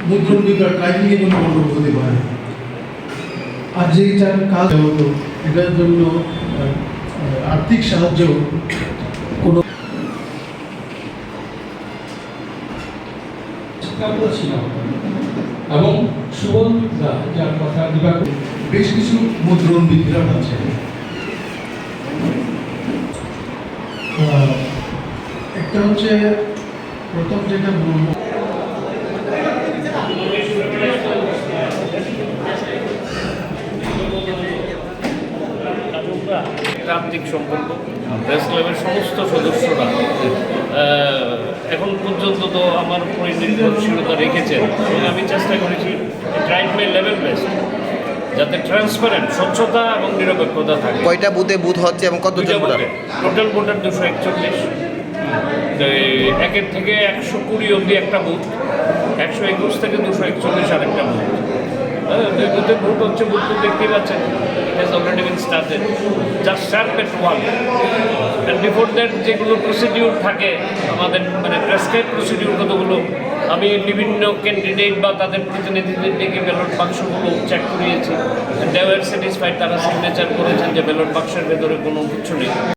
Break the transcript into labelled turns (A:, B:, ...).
A: মুদ্রণ বিভাগ ট্রাইকিংয়ে কোনো গণ্ডগোল হতে পারে। আর যেটার কাজ হতো এটার জন্য আর্থিক সাহায্য কোনো
B: ছিল এবং সুবন্ধা যার কথা বিভাগ
A: বেশ কিছু মুদ্রণ বিভ্রাট আছে। একটা হচ্ছে প্রথম যেটা বলবো
C: আর্থিক সম্পর্ক প্রেস ক্লাবের সমস্ত সদস্যরা এখন পর্যন্ত তো আমার উপরে নির্ভরশীলতা রেখেছেন এবং আমি চেষ্টা করেছি ট্রাইড মাই লেভেল বেস্ট যাতে ট্রান্সপারেন্ট স্বচ্ছতা এবং নিরপেক্ষতা থাকে।
D: কয়টা বুথে বুথ হচ্ছে এবং কতজন ভোটার?
C: টোটাল ভোটার 241, একের থেকে 120 অবধি একটা বুথ, 121 থেকে 241 আরেকটা বুথ। দুই বুথের ভোট হচ্ছে, বুথ তো দেখতেই পাচ্ছেন, it has already been started, just sharp at one. And before that যেগুলো প্রসিডিউর থাকে আমাদের, মানে প্রেসক্রাইব প্রসিডিউর কতগুলো, আমি বিভিন্ন ক্যান্ডিডেট বা তাদের প্রতিনিধিদের ডেকে ব্যালট বাক্সগুলো চেক করিয়েছি। দে ওয়ার স্যাটিসফাইড, তারা সিগনেচার করেছেন যে ব্যালট বাক্সের ভেতরে কোনো কিছু নেই।